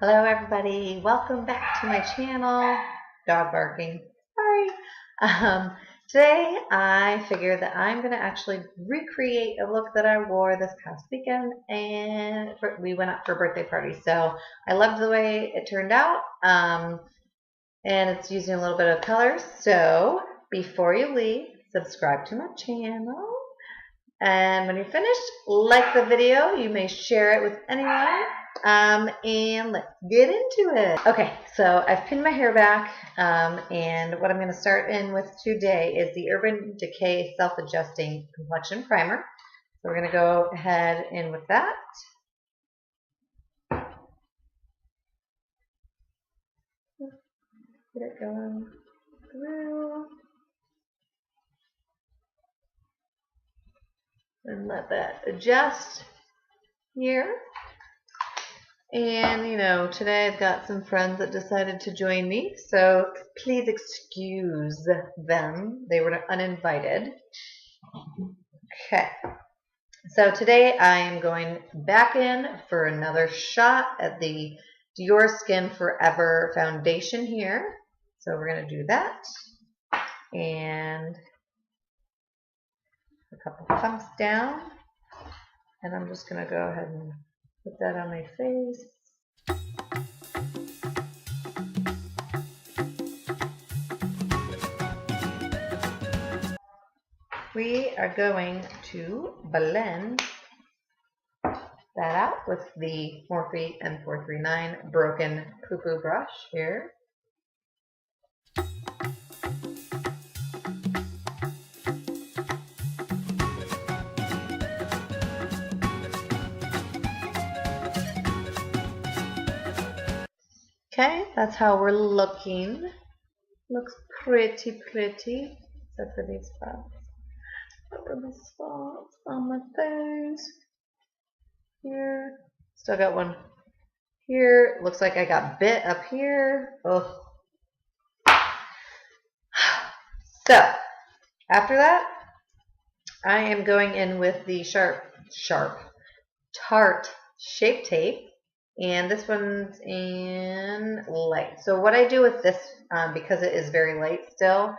Hello everybody, welcome back to my channel. Dog barking, sorry. Today I figured that I'm going to actually recreate a look that I wore this past weekend, and we went out for a birthday party. So I loved the way it turned out, and it's using a little bit of colors. So before you leave, subscribe to my channel, and when you're finished, like the video. You may share it with anyone. And let's get into it. Okay, so I've pinned my hair back, and what I'm going to start in with today is the Urban Decay Self-Adjusting Complexion Primer. So we're going to go ahead in with that. Get it going through. And let that adjust here. And, you know, today I've got some friends that decided to join me, so please excuse them. They were uninvited. Okay. So today I am going back in for another shot at the DIORSKIN Forever Foundation here. So we're going to do that. And a couple pumps down. And I'm just going to go ahead and put that on my face. We are going to blend that out with the Morphe M439 broken poo-poo brush here. Okay, that's how we're looking. Looks pretty, except for these spots. Over the spots on my face. Here. Still got one here. Looks like I got bit up here. Ugh. So, after that, I am going in with the Tarte Shape Tape. And this one's in light. So what I do with this, because it is very light still,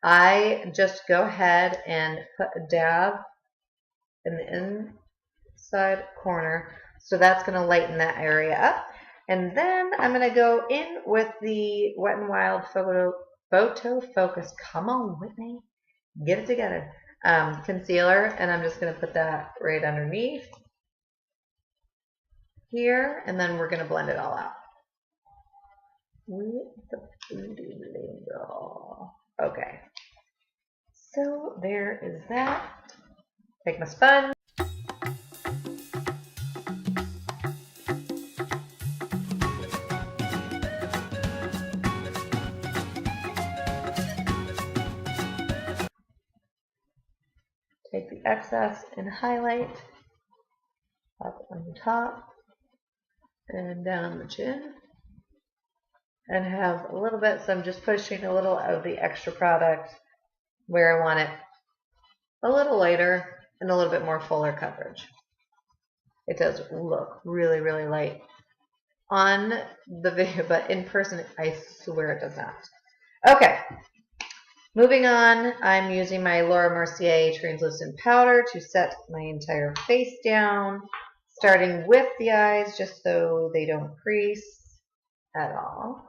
I just go ahead and put a dab in the inside corner. So that's going to lighten that area up. And then I'm going to go in with the Wet n Wild Photo Focus. Come on, Whitney. Get it together. Concealer. And I'm just going to put that right underneath here, and then we're going to blend it all out with the Beauty Blender. Okay, so there is that. Take my sponge. Take the excess and highlight up on the top and down the chin, and have a little bit, so I'm just pushing a little of the extra product where I want it a little lighter and a little bit more fuller coverage. It does look really, really light on the video, but in person I swear it does not. Okay, moving on, I'm using my MERCIER translucent powder to set my entire face down, starting with the eyes just so they don't crease at all.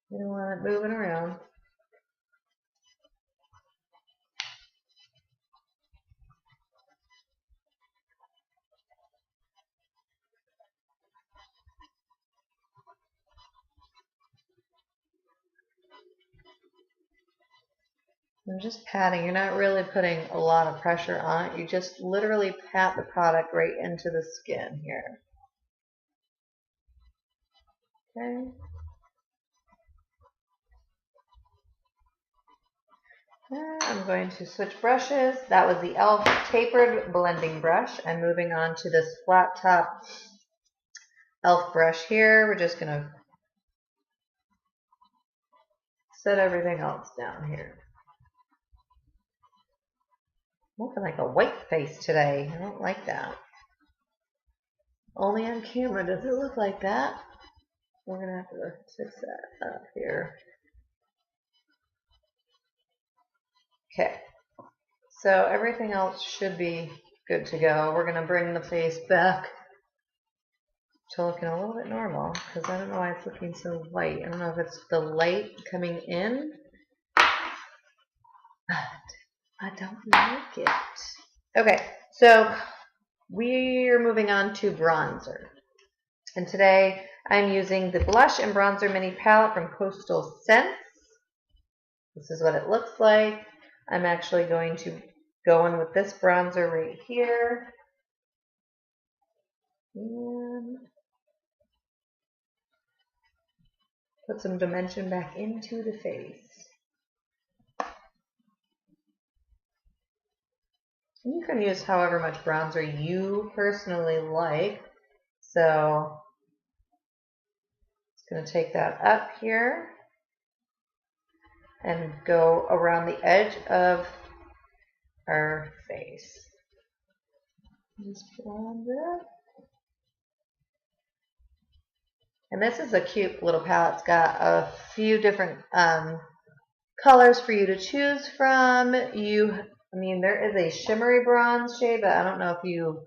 You don't want it moving around. I'm just patting. You're not really putting a lot of pressure on it. You just literally pat the product right into the skin here. Okay. And I'm going to switch brushes. That was the e.l.f. tapered blending brush. I'm moving on to this flat top e.l.f. brush here. We're just going to set everything else down here. Looking like a white face today. I don't like that. Only on camera does it look like that. We're going to have to fix that up here. Okay. So everything else should be good to go. We're going to bring the face back to looking a little bit normal because I don't know why it's looking so white. I don't know if it's the light coming in, but I don't like it. Okay, so we're moving on to bronzer. And today I'm using the Blush and Bronzer Mini Palette from Coastal Scents. This is what it looks like. I'm actually going to go in with this bronzer right here. And put some dimension back into the face. You can use however much bronzer you personally like. So it's going to take that up here and go around the edge of our face. Just bronzer. And this is a cute little palette. It's got a few different colors for you to choose from. There is a shimmery bronze shade, but I don't know if you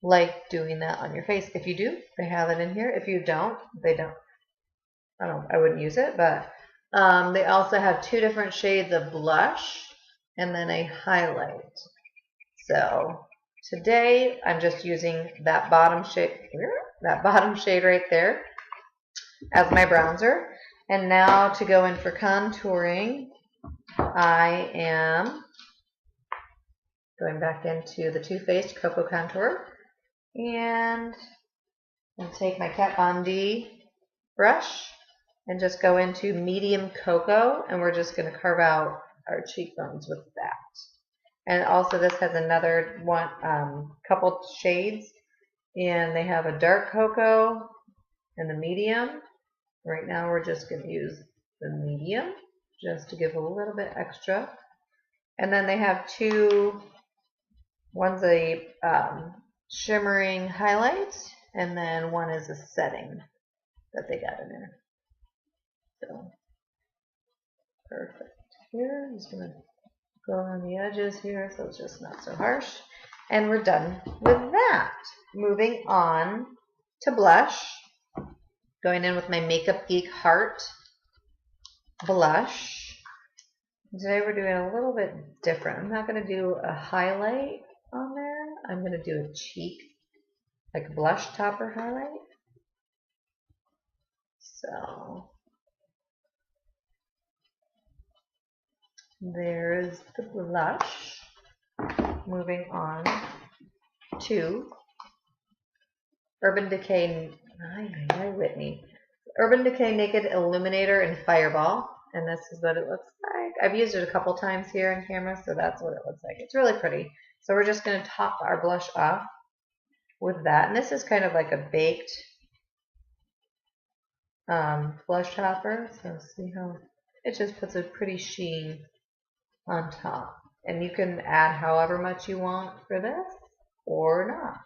like doing that on your face. If you do, they have it in here. If you don't, they don't. I wouldn't use it, but they also have two different shades of blush and then a highlight. So today I'm just using that bottom shade right there as my bronzer. And now to go in for contouring, I am going back into the Too Faced Cocoa Contour, and I'll take my Kat Von D brush and just go into medium cocoa, and we're just going to carve out our cheekbones with that. And also this has another one, couple shades, and they have a dark cocoa and the medium. Right now we're just going to use the medium just to give a little bit extra. And then they have two. One's a shimmering highlight, and then one is a setting that they got in there. So, perfect. Here, I'm just going to go around the edges here so it's just not so harsh. And we're done with that. Moving on to blush. Going in with my Makeup Geek Heart blush. Today we're doing a little bit different. I'm not going to do a highlight on there. I'm going to do a cheek, like a blush topper highlight. So there's the blush. Moving on to Urban Decay, Urban Decay Naked Illuminator in Fireball. And this is what it looks like. I've used it a couple times here on camera, so that's what it looks like. It's really pretty. So we're just going to top our blush off with that. And this is kind of like a baked blush topper. So see how it just puts a pretty sheen on top. And you can add however much you want for this or not.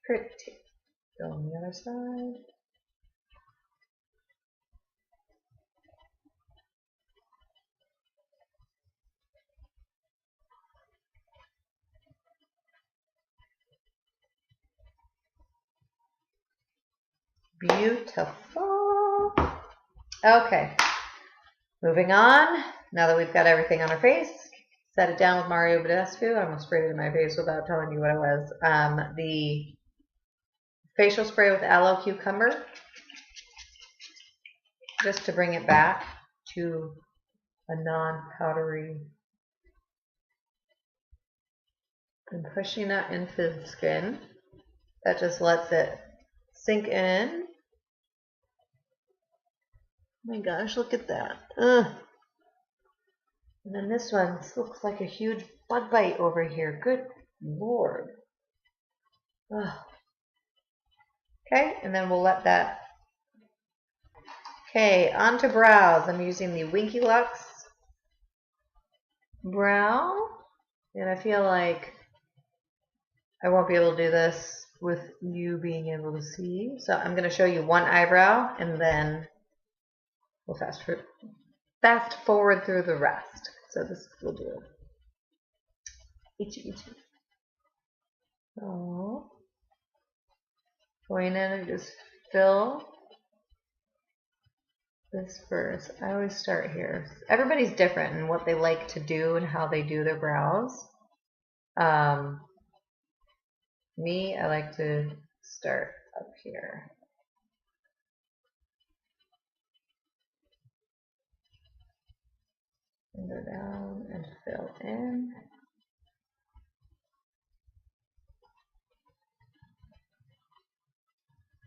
Pretty. Go on the other side. Beautiful. Okay, moving on. Now that we've got everything on our face, set it down with Mario Badescu. I almost sprayed it in my face without telling you what it was. The facial spray with aloe cucumber, just to bring it back to a non-powdery. And pushing that into the skin. That just lets it sink in. Oh my gosh, look at that. Ugh. And then this one, this looks like a huge bug bite over here. Good Lord. Ugh. Okay, and then we'll let that. Okay, on to brows. I'm using the Winky Lux brow. And I feel like I won't be able to do this with you being able to see. So I'm going to show you one eyebrow and then we'll fast forward through the rest. So this will do itchy. So going in and just fill this first. I always start here. Everybody's different in what they like to do and how they do their brows. Me, I like to start up here. And go down and fill in.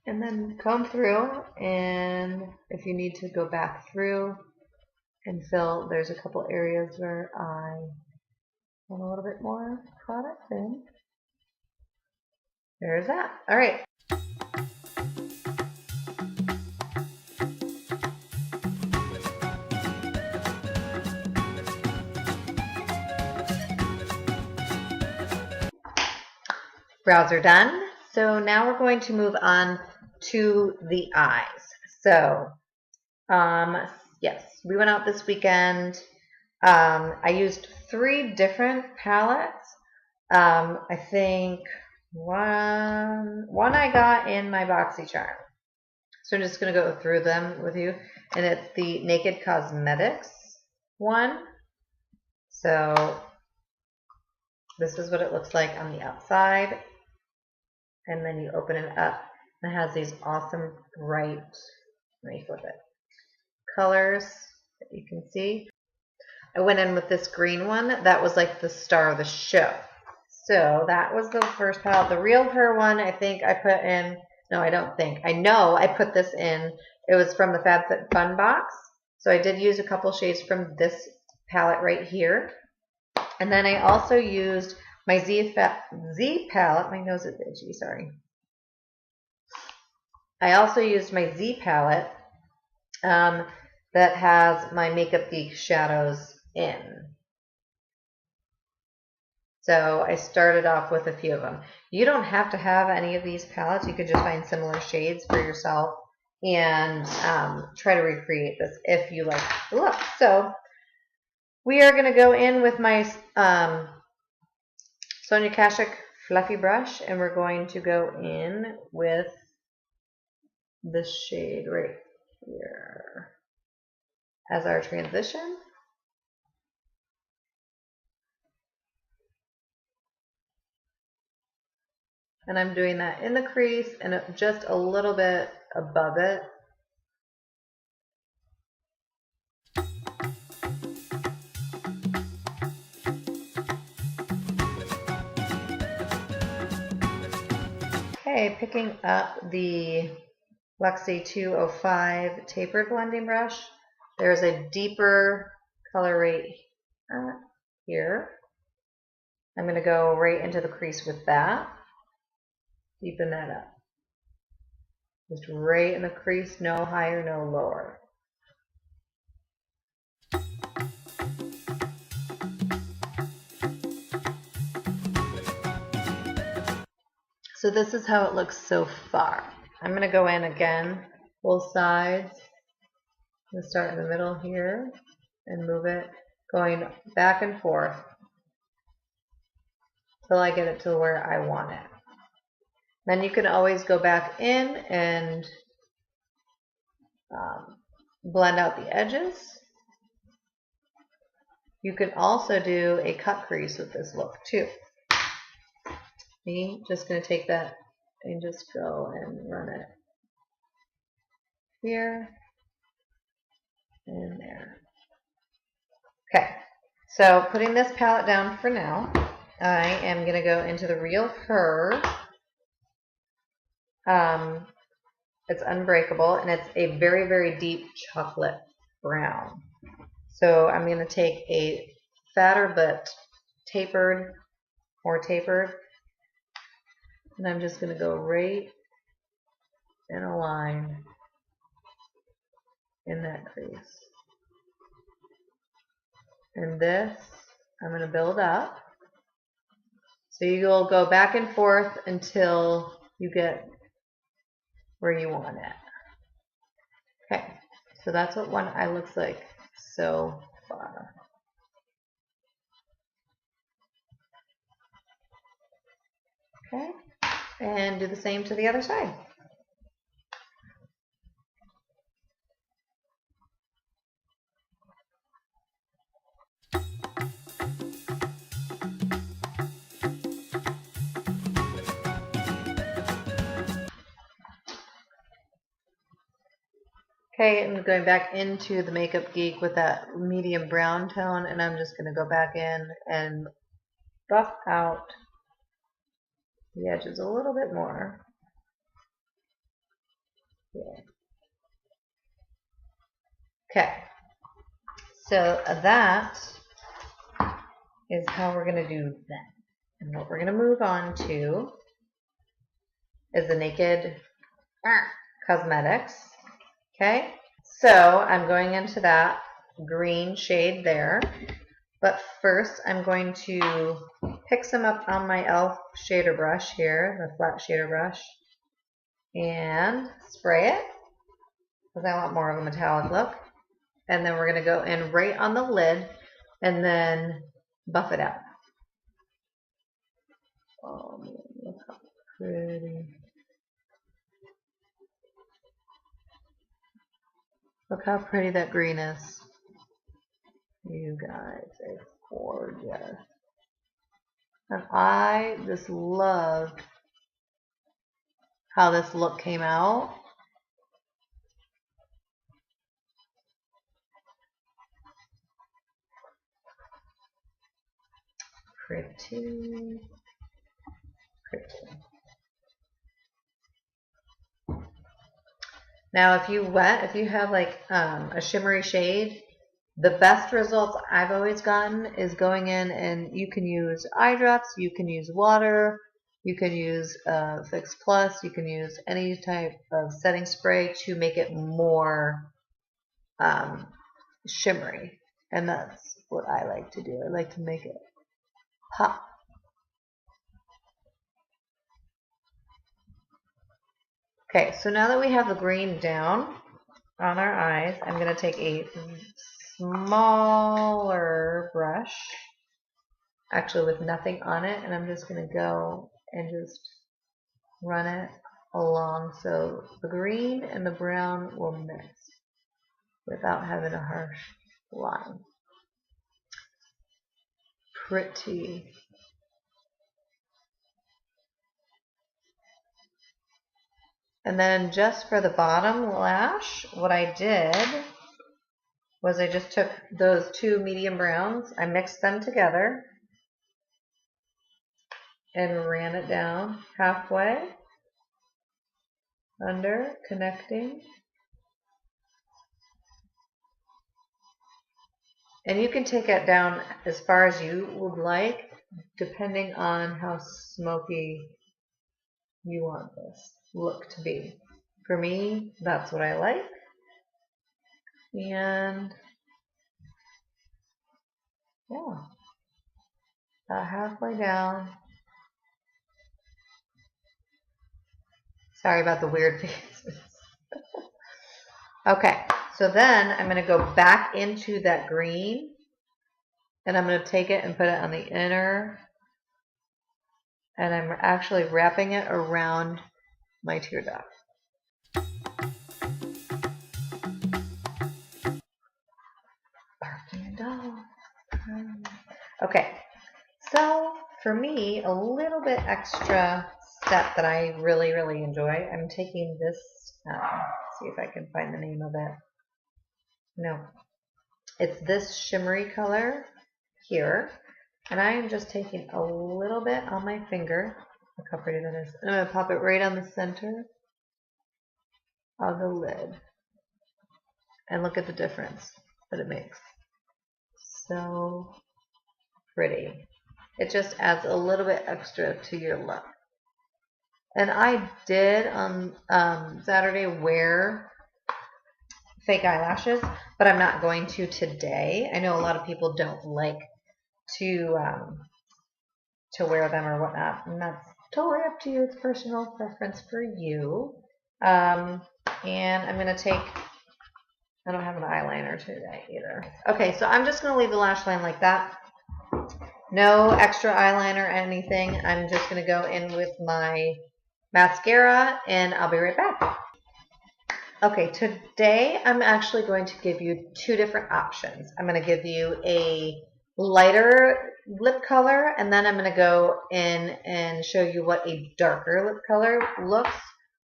And then comb through, and if you need to go back through and fill, there's a couple areas where I want a little bit more product in. There's that. All right. Brows are done. So now we're going to move on to the eyes. So, yes, we went out this weekend. I used 3 different palettes. I think one I got in my BoxyCharm. So I'm just going to go through them with you. And it's the Naked Cosmetics one. So this is what it looks like on the outside. And then you open it up. And it has these awesome bright, let me flip it, colors that you can see. I went in with this green one. That was like the star of the show. So that was the first palette. The Real Her one, I think I put in, no, I don't think. I know I put this in. It was from the FabFitFun box. So I did use a couple shades from this palette right here. And then I also used my Z palette. My nose is itchy, sorry. I also used my Z palette that has my Makeup Geek shadows in. So I started off with a few of them. You don't have to have any of these palettes. You could just find similar shades for yourself and try to recreate this if you like the look. So we are going to go in with my Sonia Kashuk fluffy brush, and we're going to go in with this shade right here as our transition. And I'm doing that in the crease and just a little bit above it. Okay, picking up the Luxie 205 tapered blending brush. There's a deeper color right here. I'm going to go right into the crease with that. Deepen that up. Just right in the crease, no higher, no lower. So this is how it looks so far. I'm going to go in again, both sides. I'm going to start in the middle here and move it, going back and forth till I get it to where I want it. Then you can always go back in and blend out the edges. You can also do a cut crease with this look too. Me, just going to take that and just go and run it here and there. Okay, so putting this palette down for now, I am going to go into the Real Her. It's Unbreakable, and it's a very, very deep chocolate brown. So I'm going to take a fatter but tapered, more tapered, and I'm just going to go right in a line in that crease. And this, I'm going to build up. So you'll go back and forth until you get where you want it. Okay, so that's what one eye looks like so far. Okay, and do the same to the other side. Okay, I'm going back into the Makeup Geek with that medium brown tone, and I'm just going to go back in and buff out the edges a little bit more. Yeah. Okay, so that is how we're going to do that. And what we're going to move on to is the Naked Cosmetics. Okay, so I'm going into that green shade there, but first I'm going to pick some up on my e.l.f. shader brush here, the flat shader brush, and spray it because I want more of a metallic look. And then we're going to go in right on the lid and then buff it out. Oh, look how pretty. Look how pretty that green is. You guys, it's gorgeous. And I just love how this look came out. Pretty, pretty. Now if you have like a shimmery shade, the best results I've always gotten is going in, and you can use eye drops, you can use water, you can use Fix Plus, you can use any type of setting spray to make it more shimmery. And that's what I like to do. I like to make it pop. Okay, so now that we have the green down on our eyes, I'm going to take a smaller brush, actually with nothing on it, and I'm just going to go and just run it along so the green and the brown will mix without having a harsh line. Pretty. And then just for the bottom lash, what I did was I just took those two medium browns, I mixed them together and ran it down halfway, under, connecting. And you can take it down as far as you would like, depending on how smoky you want this look to be. For me, that's what I like. And yeah, about halfway down. Sorry about the weird faces. Okay, so then I'm going to go back into that green, and I'm going to take it and put it on the inner, and I'm actually wrapping it around my tear duct. Okay, so for me, a little bit extra step that I really, really enjoy, I'm taking this, see if I can find the name of it. No, it's this shimmery color here, and I am just taking a little bit on my finger. Look how pretty that is. I'm going to pop it right on the center of the lid, and look at the difference that it makes. So pretty. It just adds a little bit extra to your look. And I did on Saturday wear fake eyelashes, but I'm not going to today. I know a lot of people don't like to to wear them or whatnot, and that's totally up to you. It's personal preference for you. And I'm going to take, I don't have an eyeliner today either. Okay, so I'm just going to leave the lash line like that. No extra eyeliner or anything. I'm just going to go in with my mascara, and I'll be right back. Okay, today I'm actually going to give you two different options. I'm going to give you a lighter lip color, and then I'm going to go in and show you what a darker lip color looks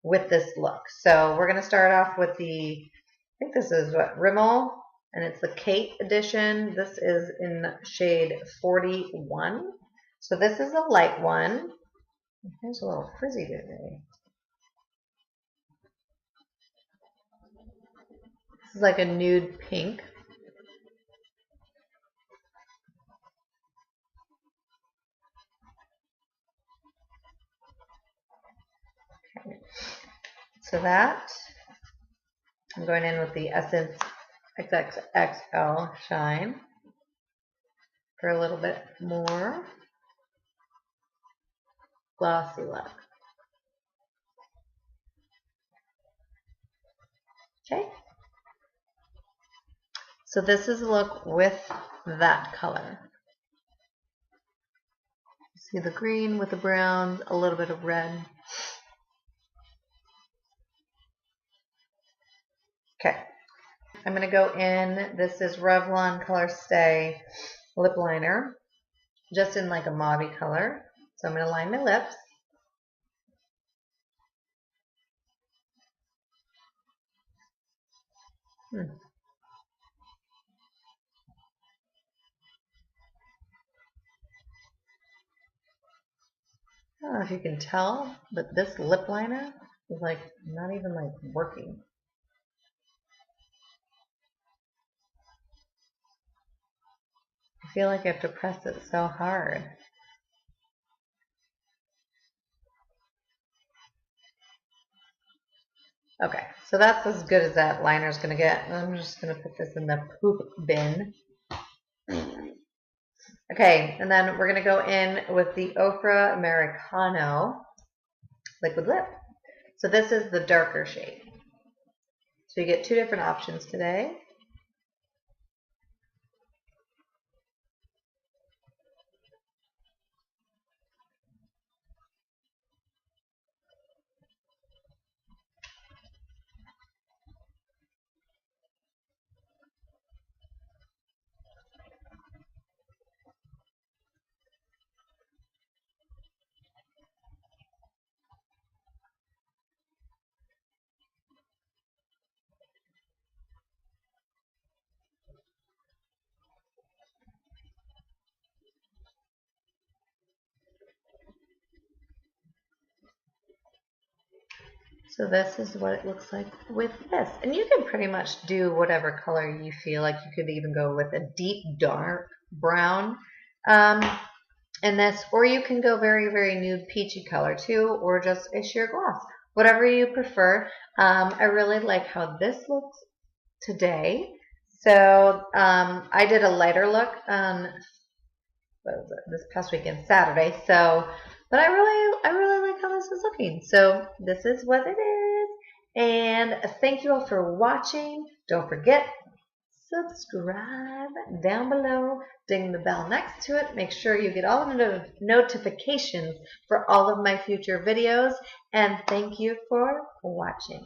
with this look. So we're going to start off with the, I think this is what, RIMMEL, and it's the Kate edition. This is in shade 41. So this is a light one. Here's a little frizzy today. This is like a nude pink. Okay. So that, I'm going in with the Essence XXXL Shine for a little bit more glossy look. Okay. So this is a look with that color. See the green with the brown, a little bit of red. Okay. I'm going to go in, this is Revlon Color Stay lip liner, just in like a mauve color. So I'm going to line my lips. I don't know if you can tell, but this lip liner is like not even like working. I feel like I have to press it so hard. Okay, so that's as good as that liner is going to get. I'm just going to put this in the poop bin. Okay, and then we're going to go in with the OFRA AMERICANO liquid lip. So this is the darker shade. So you get two different options today. So this is what it looks like with this. And you can pretty much do whatever color you feel like. You could even go with a deep dark brown in this, or you can go very, very nude peachy color too, or just a sheer gloss. Whatever you prefer. I really like how this looks today. So I did a lighter look on this past weekend, Saturday. So, but I really like how this is looking. So this is what it is. And thank you all for watching. Don't forget, subscribe down below. Ding the bell next to it. Make sure you get all the notifications for all of my future videos. And thank you for watching.